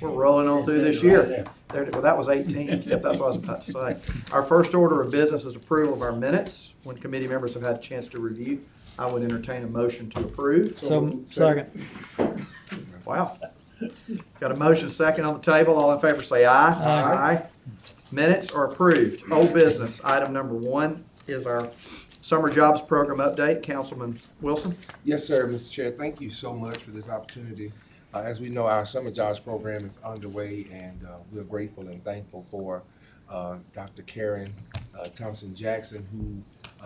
We're rolling on through this year. Well, that was 18. Yep, that's what I was about to say. Our first order of business is approval of our minutes. When committee members have had a chance to review, I would entertain a motion to approve. So, second. Wow. Got a motion second on the table. All in favor say aye. Aye. Minutes are approved. Old business, item number 1 is our summer jobs program update. Councilman Wilson. Yes, sir, Mr. Chair. Thank you so much for this opportunity. As we know, our summer jobs program is underway, and we're grateful and thankful for Dr. Karen Thompson-Jackson, who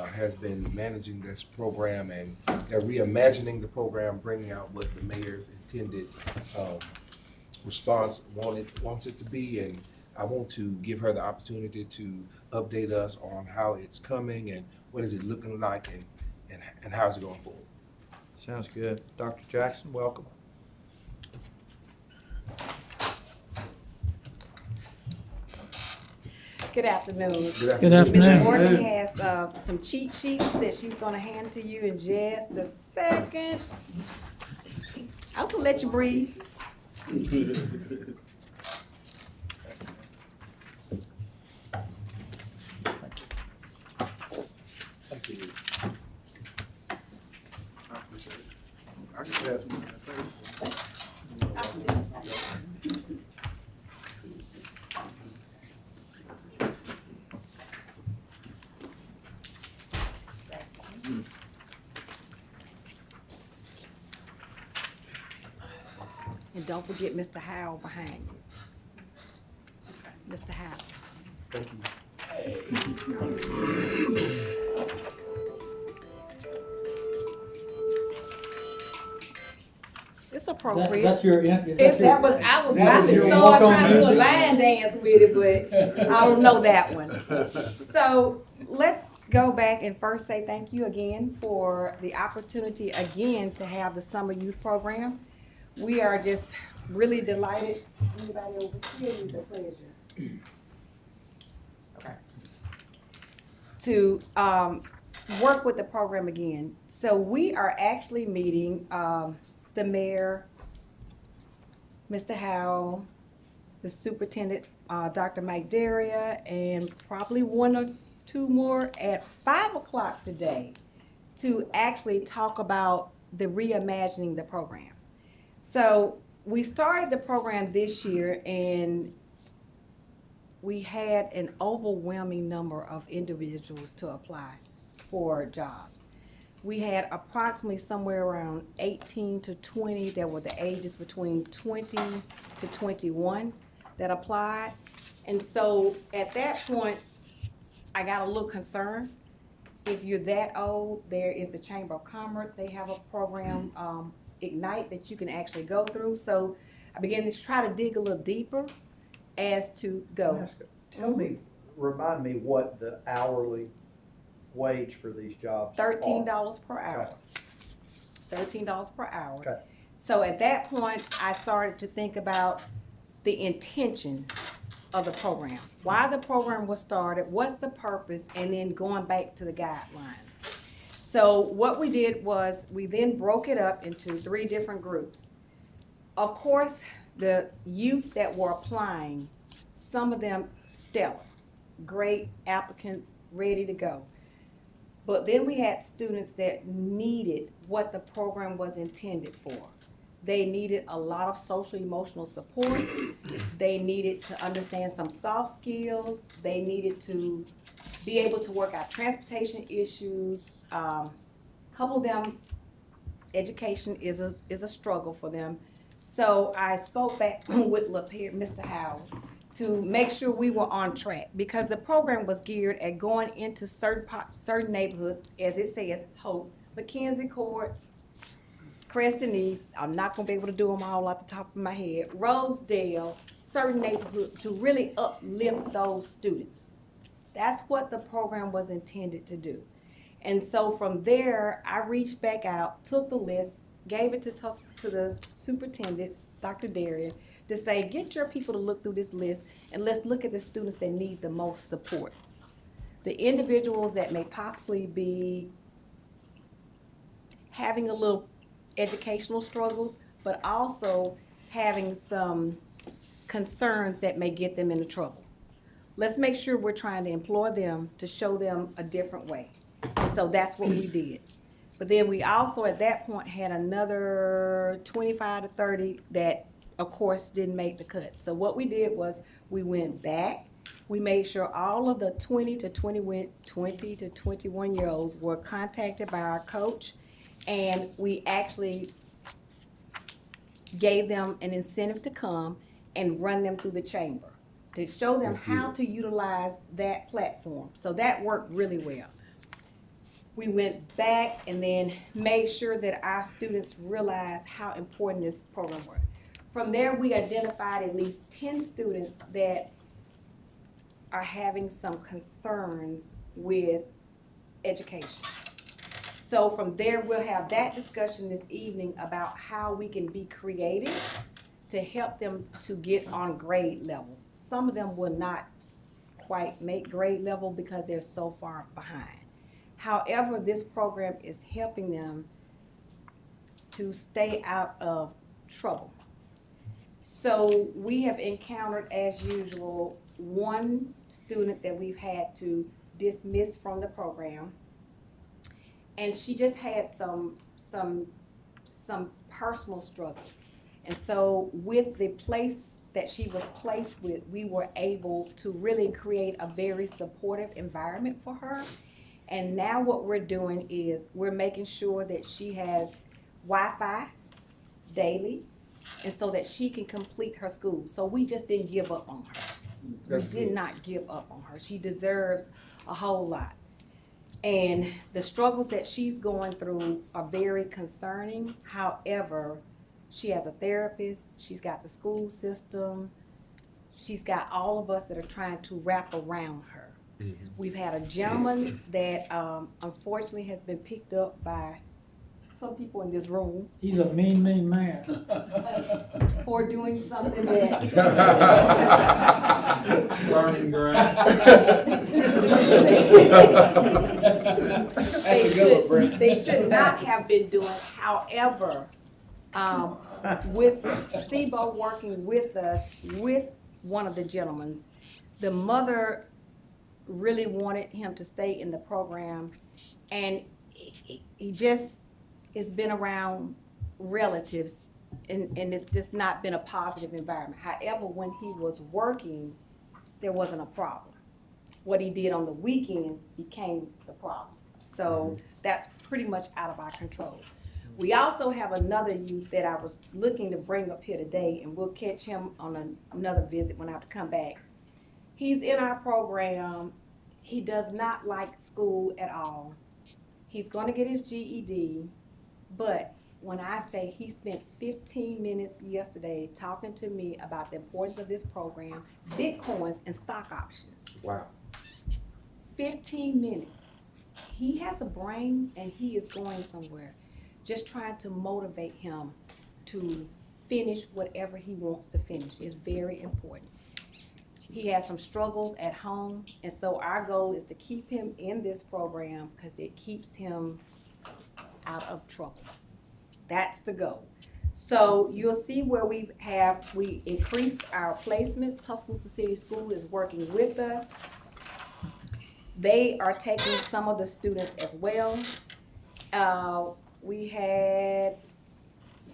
has been managing this program, and they're reimagining the program, bringing out what the mayor's intended response wants it to be. And I want to give her the opportunity to update us on how it's coming and what is it looking like and how is it going forward. Sounds good. Dr. Jackson, welcome. Good afternoon. Good afternoon. Ms. Morgan has some cheat sheets that she's gonna hand to you in just a second. I was gonna let you breathe. I just asked me that too. And don't forget Mr. Howell behind you. Mr. Howell. Thank you. It's appropriate. That's your, I was that about was to your start walk-on trying to do a music? line dance with it, but I don't know that one. So let's go back and first say thank you again for the opportunity again to have the summer youth program. We are just really delighted. Anybody over here needs a pleasure. Okay. To work with the program again. So we are actually meeting the mayor, Mr. Howell, the superintendent, Dr. Mike Daria, and probably one or two more at 5 o'clock today to actually talk about the reimagining the program. So we started the program this year, and we had an overwhelming number of individuals to apply for jobs. We had approximately somewhere around 18 to 20 that were the ages between 20 to 21 that applied. And so at that point, I got a little concerned. If you're that old, there is the Chamber of Commerce. They have a program, Ignite, that you can actually go through. So I began to try to dig a little deeper as to go. Remind me what the hourly wage for these jobs are. $13 per hour. $13 per hour. Okay. So at that point, I started to think about the intention of the program. Why the program was started, what's the purpose, and then going back to the guidelines. So what we did was we then broke it up into 3 different groups. Of course, the youth that were applying, some of them stellar, great applicants, ready to go. But then we had students that needed what the program was intended for. They needed a lot of social emotional support. They needed to understand some soft skills. They needed to be able to work out transportation issues. Couple of them, education is a struggle for them. So I spoke back with Mr. Howell to make sure we were on track, because the program was geared at going into certain neighborhoods, as it says, Hope, McKenzie Court, Crescent East. I'm not gonna be able to do them all off the top of my head. Rosedale, certain neighborhoods, to really uplift those students. That's what the program was intended to do. And so from there, I reached back out, took the list, gave it to the superintendent, Dr. Daria, to say, get your people to look through this list and let's look at the students that need the most support. The individuals that may possibly be having a little educational struggles, but also having some concerns that may get them into trouble. Let's make sure we're trying to employ them to show them a different way. And so that's what we did. But then we also, at that point, had another 25 to 30 that, of course, didn't make the cut. So what we did was we went back. We made sure all of the 20 to 21-year-olds were contacted by our coach, and we actually gave them an incentive to come and run them through the chamber to show them how to utilize that platform. So that worked really well. We went back and then made sure that our students realized how important this program was. From there, we identified at least 10 students that are having some concerns with education. So from there, we'll have that discussion this evening about how we can be creative to help them to get on grade level. Some of them will not quite make grade level because they're so far behind. However, this program is helping them to stay out of trouble. So we have encountered, as usual, one student that we've had to dismiss from the program. And she just had some personal struggles. And so with the place that she was placed with, we were able to really create a very supportive environment for her. And now what we're doing is we're making sure that she has Wi-Fi daily, and so that she can complete her school. So we just didn't give up on her. We did not give up on her. She deserves a whole lot. And the struggles that she's going through are very concerning. However, she has a therapist, she's got the school system, she's got all of us that are trying to wrap around her. Mm-hmm. We've had a gentleman that unfortunately has been picked up by some people in this room. He's a mean man. For doing something that. Burning grass. They should not have been doing. However, with SIBO working with us, with one of the gentlemen, the mother really wanted him to stay in the program, and he just has been around relatives, and it's just not been a positive environment. However, when he was working, there wasn't a problem. What he did on the weekend became the problem. So that's pretty much out of our control. We also have another youth that I was looking to bring up here today, and we'll catch him on another visit when I have to come back. He's in our program. He does not like school at all. He's going to get his GED, but when I say he spent 15 minutes yesterday talking to me about the importance of this program, Bitcoins and stock options. Wow. 15 minutes. He has a brain and he is going somewhere. Just trying to motivate him to finish whatever he wants to finish is very important. He has some struggles at home, and so our goal is to keep him in this program because it keeps him out of trouble. That's the goal. So you'll see where we increased our placements. Tuscaloosa City School is working with us. They are taking some of the students as well. We had,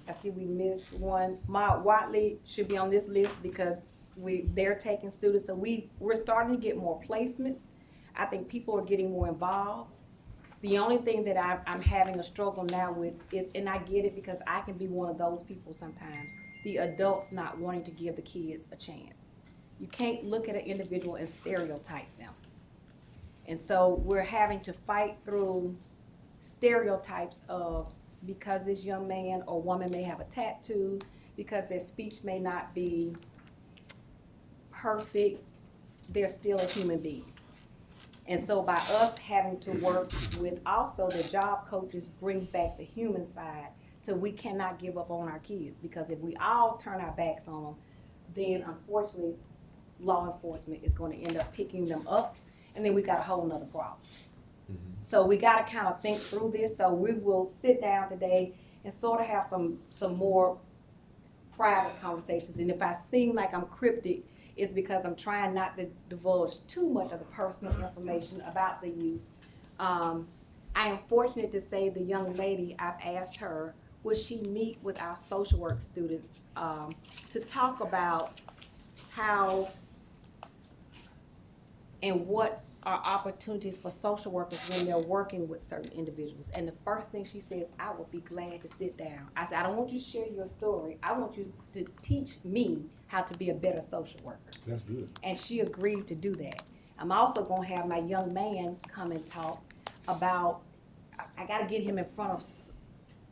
I see we missed one. Mount Watley should be on this list because they're taking students. So we're starting to get more placements. I think people are getting more involved. The only thing that I'm having a struggle now with is, and I get it because I can be one of those people sometimes, the adults not wanting to give the kids a chance. You can't look at an individual and stereotype them. And so we're having to fight through stereotypes of, because this young man or woman may have a tattoo, because their speech may not be perfect, they're still a human being. And so by us having to work with also the job coaches brings back the human side, so we cannot give up on our kids, because if we all turn our backs on them, then unfortunately law enforcement is going to end up picking them up, and then we got a whole nother problem. So we got to kind of think through this. So we will sit down today and sort of have some more private conversations, and if I seem like I'm cryptic, it's because I'm trying not to divulge too much of the personal information about the youth. I am fortunate to say the young lady, I've asked her, will she meet with our social work students to talk about how and what are opportunities for social workers when they're working with certain individuals. And the first thing she says, I will be glad to sit down. I said, I don't want you to share your story. I want you to teach me how to be a better social worker. That's good. And she agreed to do that. I'm also gonna have my young man come and talk about, I gotta get him in front of,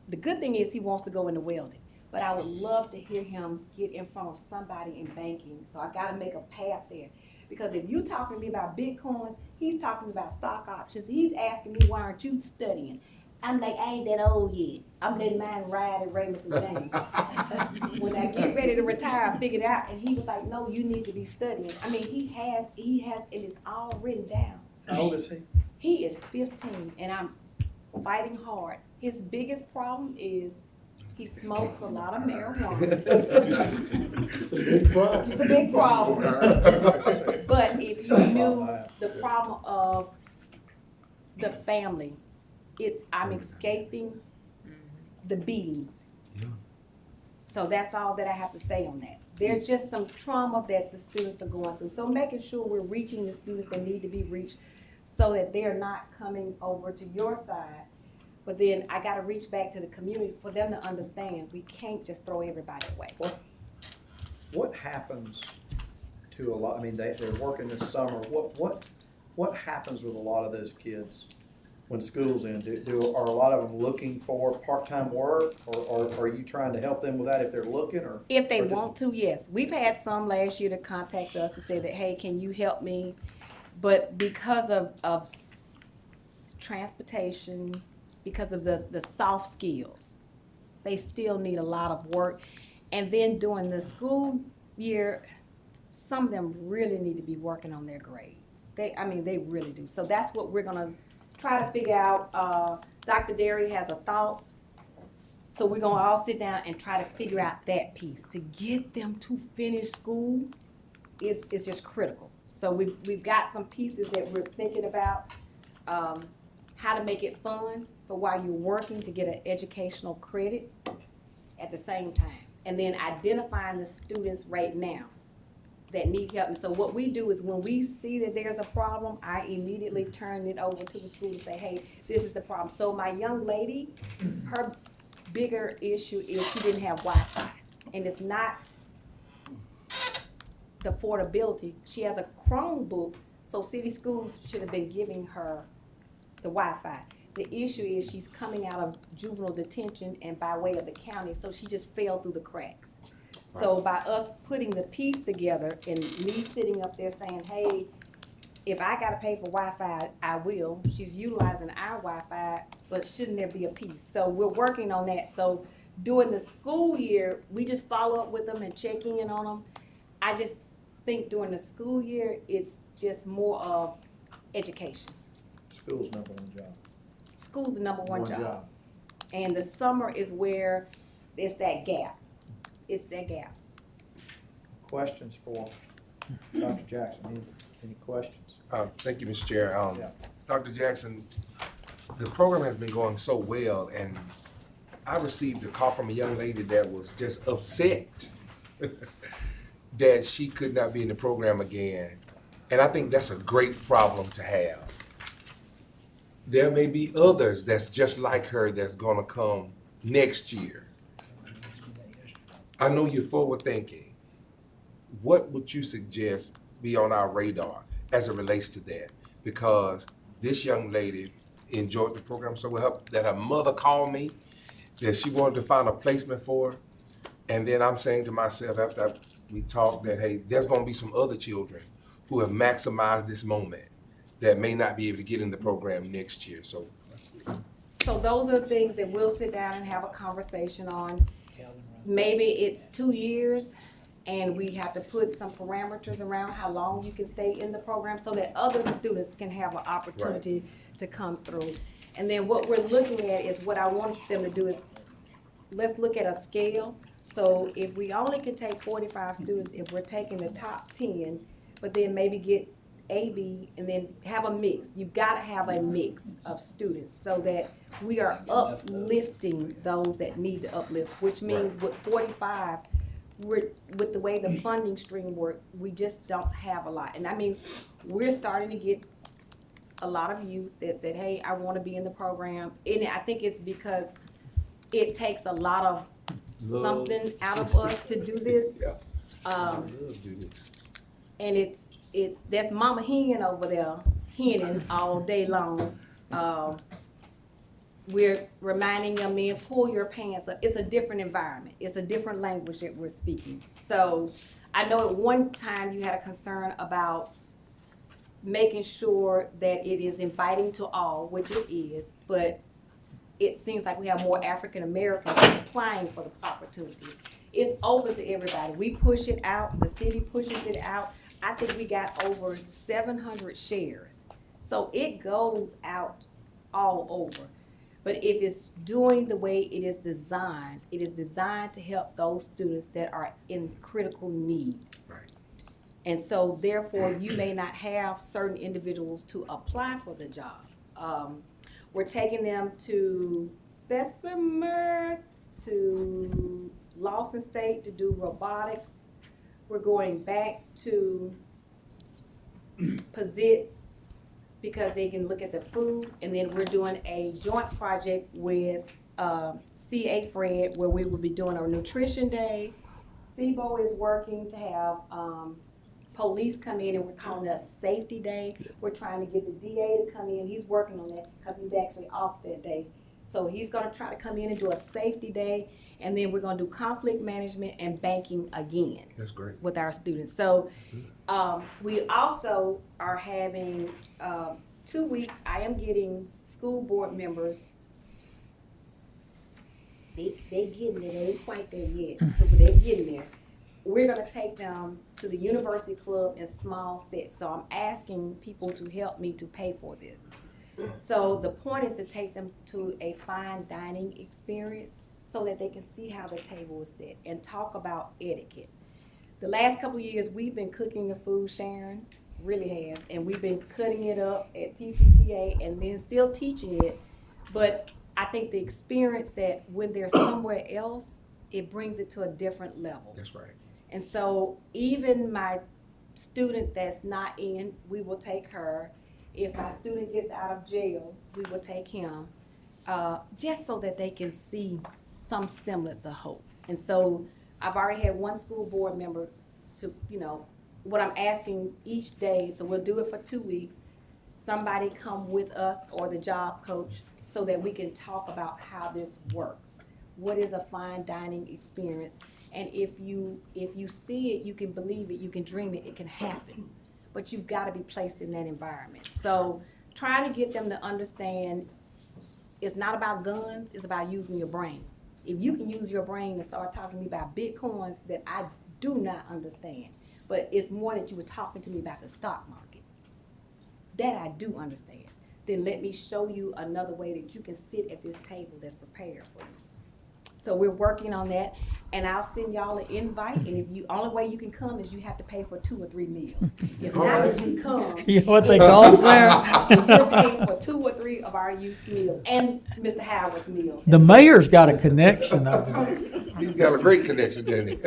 the good thing is he wants to go into welding, but I would love to hear him get in front of somebody in banking. So I gotta make a path there. Because if you talking to me about Bitcoins, he's talking about stock options. He's asking me, why aren't you studying? I'm like, I ain't that old yet. I'm letting mine ride at Raymondson James. When I get ready to retire, I figured it out. And he was like, no, you need to be studying. I mean, he has, it is all written down. How old is he? He is 15, and I'm fighting hard. His biggest problem is he smokes a lot of marijuana. It's a big problem. It's a big problem. But if you knew the problem of the family, I'm escaping the beatings. Yeah. So that's all that I have to say on that. There's just some trauma that the students are going through. So making sure we're reaching the students that need to be reached so that they're not coming over to your side. But then I gotta reach back to the community for them to understand we can't just throw everybody away. What happens to a lot, I mean, they're working this summer, what happens with a lot of those kids when school's in? Are a lot of them looking for part-time work, or are you trying to help them with that if they're looking, or? If they or just- want to, yes. We've had some last year to contact us to say that, hey, can you help me? But because of transportation, because of the soft skills, they still need a lot of work. And then during the school year, some of them really need to be working on their grades. They really do. So that's what we're gonna try to figure out. Dr. Derry has a thought. So we're gonna all sit down and try to figure out that piece. To get them to finish school is just critical. So we've got some pieces that we're thinking about, how to make it fun, but while you're working to get an educational credit at the same time. And then identifying the students right now that need help. And so what we do is when we see that there's a problem, I immediately turn it over to the school and say, hey, this is the problem. So my young lady, her bigger issue is she didn't have Wi-Fi. And it's not the affordability. She has a Chromebook, so city schools should have been giving her the Wi-Fi. The issue is she's coming out of juvenile detention and by way of the county, so she just fell through the cracks. So by us putting the piece together and me sitting up there saying, hey, if I gotta pay for Wi-Fi, I will. She's utilizing our Wi-Fi, but shouldn't there be a piece? So we're working on that. So during the school year, we just follow up with them and check in on them. I just think during the school year, it's just more of education. School's number one job. School's the number one job. And the summer is where it's that gap. It's that gap. Questions for Dr. Jackson? Any questions? Thank you, Mr. Chair. Yeah. Dr. Jackson, the program has been going so well, and I received a call from a young lady that was just upset that she could not be in the program again. And I think that's a great problem to have. There may be others that's just like her that's gonna come next year. I know you're forward thinking. What would you suggest be on our radar as it relates to that? Because this young lady enjoyed the program so well that her mother called me that she wanted to find a placement for her. And then I'm saying to myself after we talked that, hey, there's gonna be some other children who have maximized this moment that may not be able to get in the program next year. So those are the things that we'll sit down and have a conversation on. Maybe it's 2 years and we have to put some parameters around how long you can stay in the program so that other students can have an opportunity to come through. And then what we're looking at is what I want them to do is let's look at a scale. So if we only can take 45 students, if we're taking the top 10, but then maybe get A, B, and then have a mix. You've got to have a mix of students so that we are uplifting those that need to uplift, which means with 45, with the way the funding stream works, we just don't have a lot. And I mean, we're starting to get a lot of youth that said, hey, I want to be in the program. And I think it's because it takes a lot of something out of us to do this. And it's that's Mama Hen over there henning all day long. We're reminding young men, pull your pants up. It's a different environment. It's a different language that we're speaking. So I know at one time you had a concern about making sure that it is inviting to all, which it is, but it seems like we have more African Americans applying for the opportunities. It's open to everybody. We push it out. The city pushes it out. I think we got over 700 shares. So it goes out all over. But if it's doing the way it is designed to help those students that are in critical need. Right. And so therefore, you may not have certain individuals to apply for the job. We're taking them to Bessemer, to Lawson State to do robotics. We're going back to Pizitz because they can look at the food. And then we're doing a joint project with C.A. Fred where we will be doing our nutrition day. SIBO is working to have police come in, and we're calling it a safety day. We're trying to get the DA to come in. He's working on that because he's actually off that day. So he's gonna try to come in and do a safety day, and then we're gonna do conflict management and banking again. That's great. With our students. So we also are having 2 weeks. I am getting school board members. They getting there. They ain't quite there yet. So they're getting there. We're gonna take them to the University Club in small sets. So I'm asking people to help me to pay for this. So the point is to take them to a fine dining experience so that they can see how the table is set and talk about etiquette. The last couple of years, we've been cooking the food, Sharon, really has, and we've been cutting it up at TCTA and then still teaching it. But I think the experience that when they're somewhere else, it brings it to a different level. That's right. And so even my student that's not in, we will take her. If my student gets out of jail, we will take him, just so that they can see some semblance of hope. And so I've already had one school board member to, what I'm asking each day, so we'll do it for 2 weeks, somebody come with us or the job coach so that we can talk about how this works. What is a fine dining experience? And if you see it, you can believe it, you can dream it, it can happen. But you've got to be placed in that environment. So trying to get them to understand it's not about guns, it's about using your brain. If you can use your brain and start talking to me about Bitcoins that I do not understand, but it's more that you were talking to me about the stock market, that I do understand, then let me show you another way that you can sit at this table that's prepared for you. So we're working on that, and I'll send y'all an invite, and if you, only way you can come is you have to pay for 2 or 3 meals. It's not that you come. You know what they call Sarah? You're paying for 2 or 3 of our youth meals, and Mr. Howard's meal. The mayor's got a connection over there. He's got a great connection, doesn't he?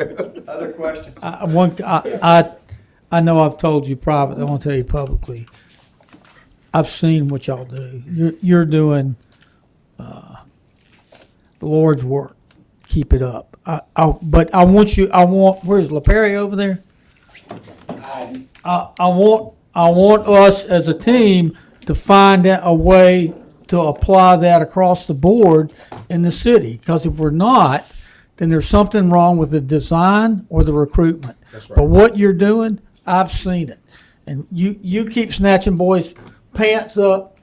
Other questions? I know I've told you privately, I want to tell you publicly. I've seen what y'all do. You're doing the Lord's work. Keep it up. But I want, where's LaPerry over there? I want us as a team to find a way to apply that across the board in the city. Because if we're not, then there's something wrong with the design or the recruitment. That's right. But what you're doing, I've seen it. And you keep snatching boys' pants up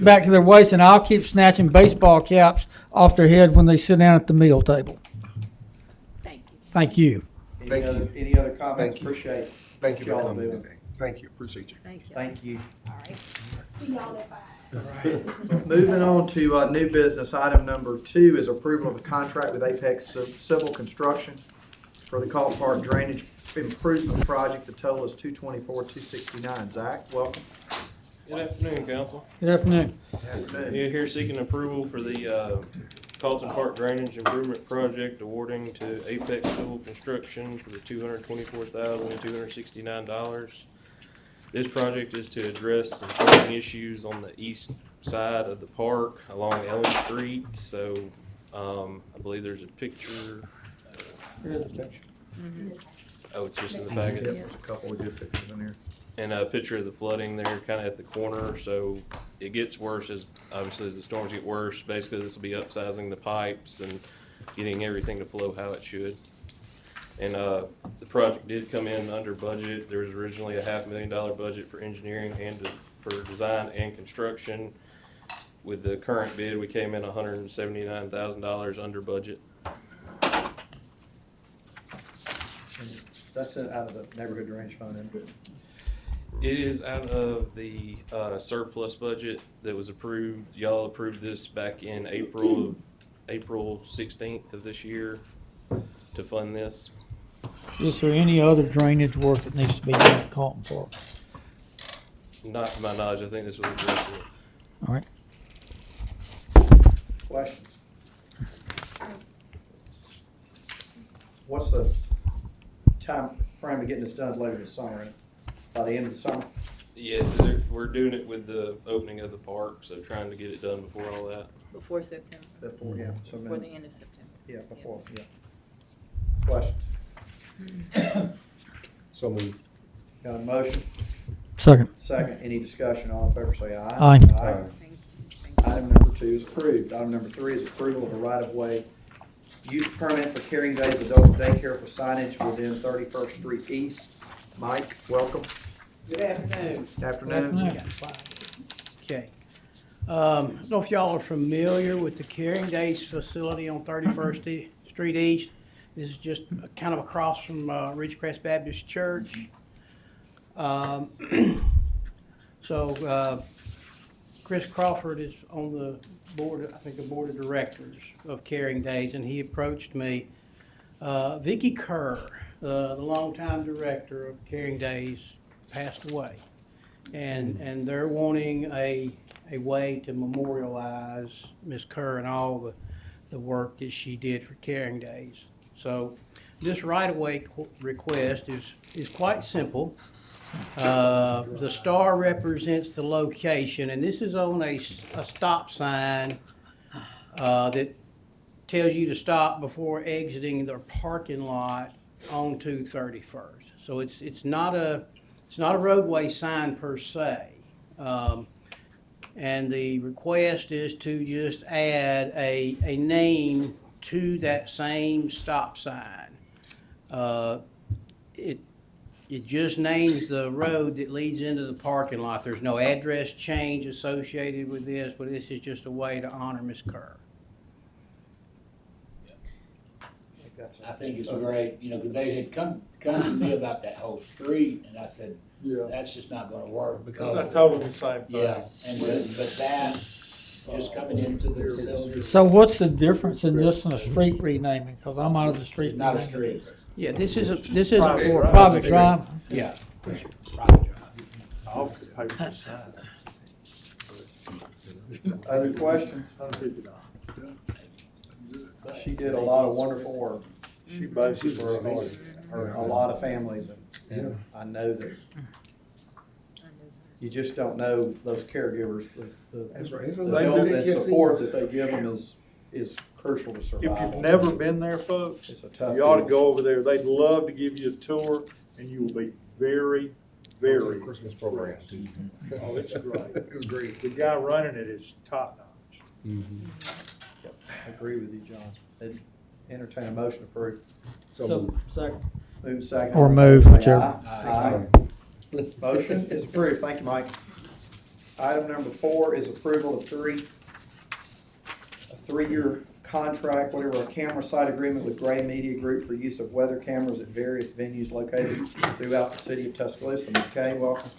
back to their waist, and I'll keep snatching baseball caps off their head when they sit down at the meal table. Thank you. Thank you. Any other comments? Thank you. Appreciate. Thank you for Y'all coming doing. today. Thank you. Appreciate you. Thank you. Thank you. All right. See y'all at 5. Moving on to new business, item number 2 is approval of a contract with Apex Civil Construction for the Call Park Drainage Improvement Project. The total is $224,269. Zach, welcome. Good afternoon, council. Good afternoon. We're here seeking approval for the Carlton Park Drainage Improvement Project, awarding to Apex Civil Construction for the $224,269. This project is to address some parking issues on the east side of the park along Elm Street. So I believe there's a picture. Here's a picture. Oh, it's just in the packet. There's a couple of good pictures in here. And a picture of the flooding there kind of at the corner. So it gets worse as obviously as the storms get worse. Basically, this will be upsizing the pipes and getting everything to flow how it should. And the project did come in under budget. There was originally a $500,000 budget for engineering and for design and construction. With the current bid, we came in $179,000 under budget. That's out of the neighborhood drainage fund, isn't it? It is out of the surplus budget that was approved. Y'all approved this back in April 16th of this year to fund this. Is there any other drainage work that needs to be done at Carlton Park? Not to my knowledge, I think this was addressing it. All right. Questions? What's the time frame of getting this done later this summer? Ain't it? By the end of the summer? Yes, we're doing it with the opening of the park, so trying to get it done before all that. Before September, Before, yeah. So before the then, end of September. yeah, before, yeah. Questions? So moved. Got a motion? Second. Second. Any discussion? All in favor say aye. Aye. Thank you. Item number 2 is approved. Item number 3 is approval of a right-of-way use permit for Caring Days Adult Daycare for signage within 31st Street East. Mike, welcome. Good afternoon. Afternoon. Okay. I don't know if y'all are familiar with the Caring Days facility on 31st Street East. This is just kind of across from Ridgecrest Baptist Church. Chris Crawford is on the board, I think the board of directors of Caring Days, and he approached me. Vicki Kerr, the longtime director of Caring Days, passed away. And they're wanting a way to memorialize Ms. Kerr and all the work that she did for Caring Days. So this right-of-way request is quite simple. The star represents the location, and this is on a stop sign that tells you to stop before exiting their parking lot onto 31st. So it's not a roadway sign per se. And the request is to just add a name to that same stop sign. It just names the road that leads into the parking lot. There's no address change associated with this, but this is just a way to honor Ms. Kerr. I think it's great, you know, 'cause they had come to me about that whole street, and I said, that's just not gonna work, because. I told them the same thing. Yeah, but that, just coming into the facility. So what's the difference in this and a street renaming? Because I'm out of the street. It's not a renaming. street. Yeah, this isn't for a Private drive. Yeah. Other questions? She did a lot of wonderful work She basically for a lot of families, and I know that you just don't know those caregivers. That's right. The help and support that they give them is crucial to If survival. you've never been there, folks, It's a tough you ought to deal. go over there. They'd love to give you a tour, and you will be very, very. Christmas program too. Oh, it's great. It's great. The guy running it is top notch. Yep, I agree with you, John. I'd entertain a motion to approve. So moved. Second. Move second. Or All in move, favor, say whichever. Aye. Motion is approved. Thank you, Mike. Item number 4 is approval of a 3-year contract, whatever, a camera site agreement with Gray Media Group for use of weather cameras at various venues located throughout the city of Tuscaloosa. Ms. Kay, welcome.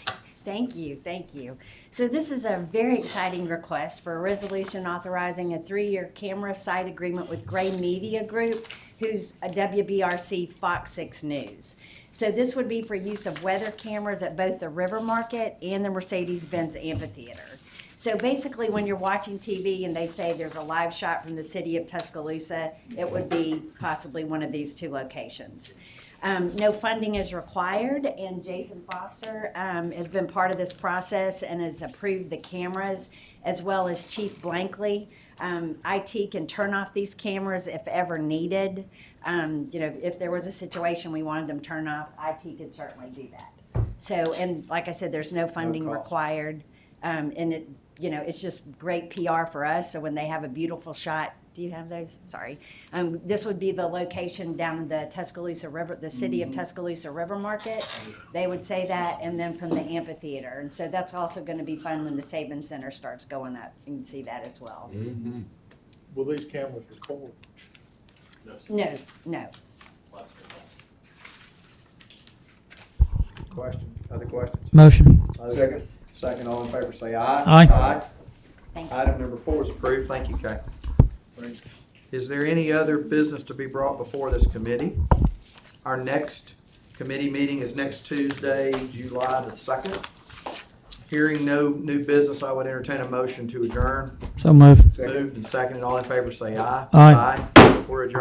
Thank you, thank you. So this is a very exciting request for a resolution authorizing a 3-year camera site agreement with Gray Media Group, who's a WBRC Fox 6 News. So this would be for use of weather cameras at both the River Market and the Mercedes-Benz Amphitheater. So basically, when you're watching TV and they say there's a live shot from the city of Tuscaloosa, it would be possibly one of these 2 locations. No funding is required, and Jason Foster has been part of this process and has approved the cameras, as well as Chief Blankley. IT can turn off these cameras if ever needed. If there was a situation we wanted them turned off, IT could certainly do that. So, and like I said, there's no funding cost. required, and it's just great PR for us. So when they have a beautiful shot. Do you have those? Sorry. This would be the location down in the Tuscaloosa River, the city of Tuscaloosa River Market. They would say that, and then from the amphitheater. And so that's also going to be fun when the Saban Center starts going up. You can see that as well. Mm-hmm. Will these cameras record? No. Other questions? Motion. Second. Second, all in favor, say aye. Aye. Thank you. Item number 4 is approved. Thank you, Kay. Is there any other business to be brought before this committee? Our next committee meeting is next Tuesday, July the 2nd. Hearing no new business, I would entertain a motion to adjourn. So moved. Moved and seconded. All in favor, say aye. Aye. We're adjourned.